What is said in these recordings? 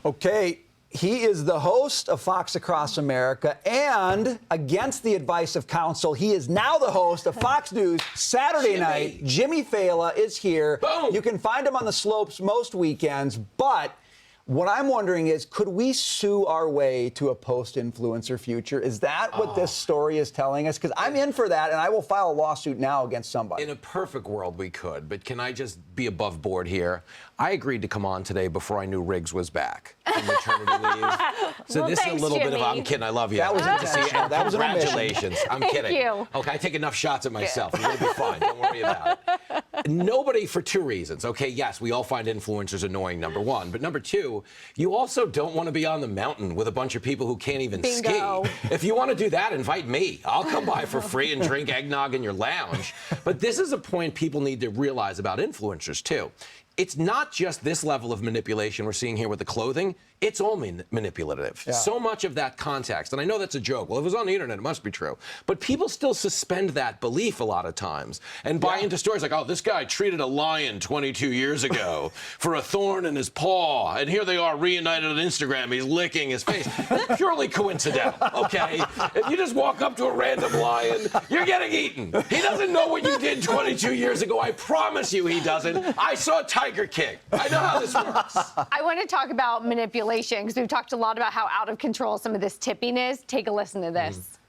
Okay, he is the host of Fox Across America, and against the advice of counsel, he is now the host of Fox News Saturday night. Jimmy Failla is here. Boom. You can find him on the slopes most weekends, but what I'm wondering is, could we sue our way to a post-influencer future? Is that what this story is telling us? Because I'm in for that, and I will file a lawsuit now against somebody. In a perfect world, we could, but can I just be above board here? I agreed to come on today before I knew Riggs was back from maternity leave. So Well, this is thanks, a little bit of, Jimmy. I'm kidding, I love you. That was Good to see you. intentional. That was an omission. Congratulations. I'm Thank kidding. you. Okay, I take enough shots at myself. You're going to be fine. Don't worry about it. Nobody, for two reasons. Okay, yes, we all find influencers annoying, number one. But number two, you also don't want to be on the mountain with a bunch of people who can't even Bingo. ski. If you want to do that, invite me. I'll come by for free and drink eggnog in your lounge. But this is a point people need to realize about influencers, too. It's not just this level of manipulation we're seeing here with the clothing. It's all manipulative. Yeah. So much of that context, and I know that's a joke. Well, if it was on the internet, it must be true. But people still suspend that belief a lot of times and buy into stories like, oh, this guy treated a lion 22 years ago for a thorn in his paw, and here they are reunited on Instagram. He's licking his face. That's purely coincidental, okay? If you just walk up to a random lion, you're getting eaten. He doesn't know what you did 22 years ago. I promise you he doesn't. I saw Tiger King. I know how this works. I want to talk about manipulation because we've talked a lot about how out of control some of this tipping is. Take a listen to this.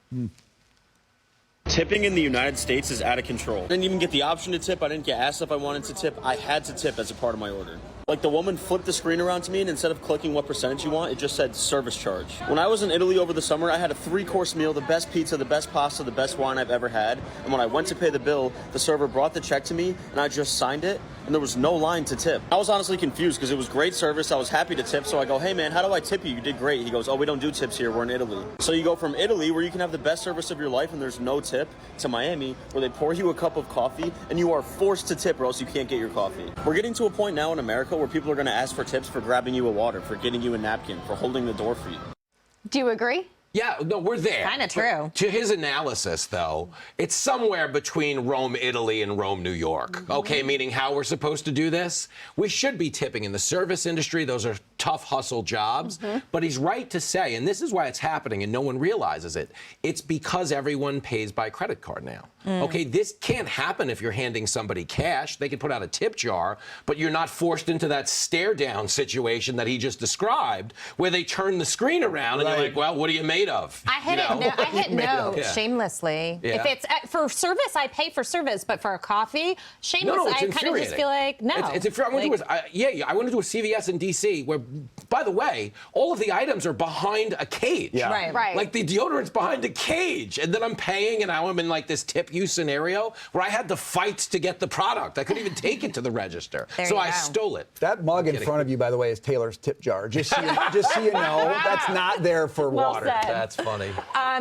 Tipping in the United States is out of control. I didn't even get the option to tip. I didn't get asked if I wanted to tip. I had to tip as a part of my order. Like, the woman flipped the screen around to me, and instead of clicking what percentage you want, it just said service charge. When I was in Italy over the summer, I had a 3-course meal, the best pizza, the best pasta, the best wine I've ever had. And when I went to pay the bill, the server brought the check to me, and I just signed it, and there was no line to tip. I was honestly confused because it was great service. I was happy to tip, so I go, hey man, how do I tip you? You did great. He goes, oh, we don't do tips here. We're in Italy. So you go from Italy, where you can have the best service of your life and there's no tip, to Miami, where they pour you a cup of coffee and you are forced to tip or else you can't get your coffee. We're getting to a point now in America where people are going to ask for tips for grabbing you a water, for getting you a napkin, for holding the door for you. Do you agree? Yeah, no, we're there. Kinda true. To his analysis, though, it's somewhere between Rome, Italy, and Rome, New York. Okay, meaning how we're supposed to do this? We should be tipping in the service industry. Those are tough hustle jobs. But he's right to say, and this is why it's happening and no one realizes it, it's because everyone pays by credit card now. Okay, this can't happen if you're handing somebody cash. They can put out a tip jar, but you're not forced into that stare-down situation that he just described, where they turn the screen around and you're like, well, what are you made of? I hit I hit no shamelessly. Yeah. If it's for service, I pay for service, but for a coffee, shamelessly, I kind of just feel like no. It's infuriating. I went to a CVS in D.C. where, by the way, all of the items are behind a cage. Yeah. Right. Like the deodorant's behind a cage, and then I'm paying, and now I'm in like this tip you scenario where I had to fight to get the product. I couldn't even take it to the register, so I stole it. That mug in front of you, by the way, is Taylor's tip jar. Just so you know, that's not there for Well water. said. That's funny.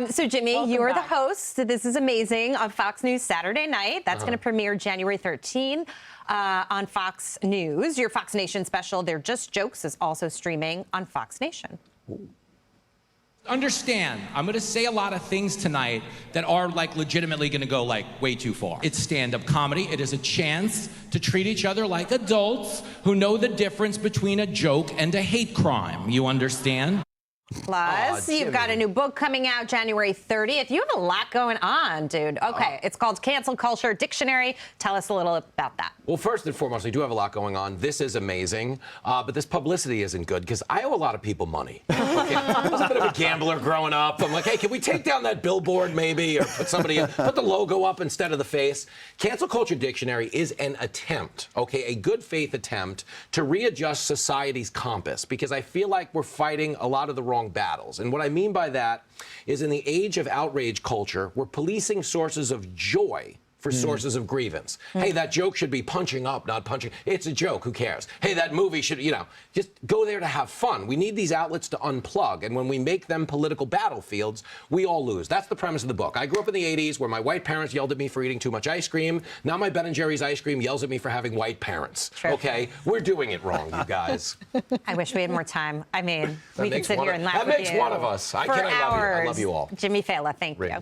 So, Jimmy, Welcome you are back. the host. This is amazing on Fox News Saturday night. That's going to premiere January 13th on Fox News. Your Fox Nation special, They're Just Jokes, is also streaming on Fox Nation. Understand, I'm going to say a lot of things tonight that are like legitimately going to go like way too far. It's stand-up comedy. It is a chance to treat each other like adults who know the difference between a joke and a hate crime. You understand? Plus, you've got a new book coming out January 30th. You have a lot going on, dude. Okay, it's called Cancel Culture Dictionary. Tell us a little about that. Well, first and foremost, we do have a lot going on. This is amazing, but this publicity isn't good because I owe a lot of people money. Okay? I was a bit of a gambler growing up. I'm like, hey, can we take down that billboard maybe, or put the logo up instead of the face? Cancel Culture Dictionary is an attempt, okay, a good faith attempt to readjust society's compass, because I feel like we're fighting a lot of the wrong battles. And what I mean by that is, in the age of outrage culture, we're policing sources of joy for sources of grievance. Hey, that joke should be punching up, not punching. It's a joke, who cares? Hey, that movie should, just go there to have fun. We need these outlets to unplug, and when we make them political battlefields, we all lose. That's the premise of the book. I grew up in the 80s where my white parents yelled at me for eating too much ice cream. Now my Ben & Jerry's ice cream yells at me for having white parents. True. Okay? We're doing it wrong, you guys. I wish we had more time. I mean, we could makes sit one here of- and laugh that with makes you one of us. for I love you. I hours. love you all. Jimmy Failla, thank you. Riggs.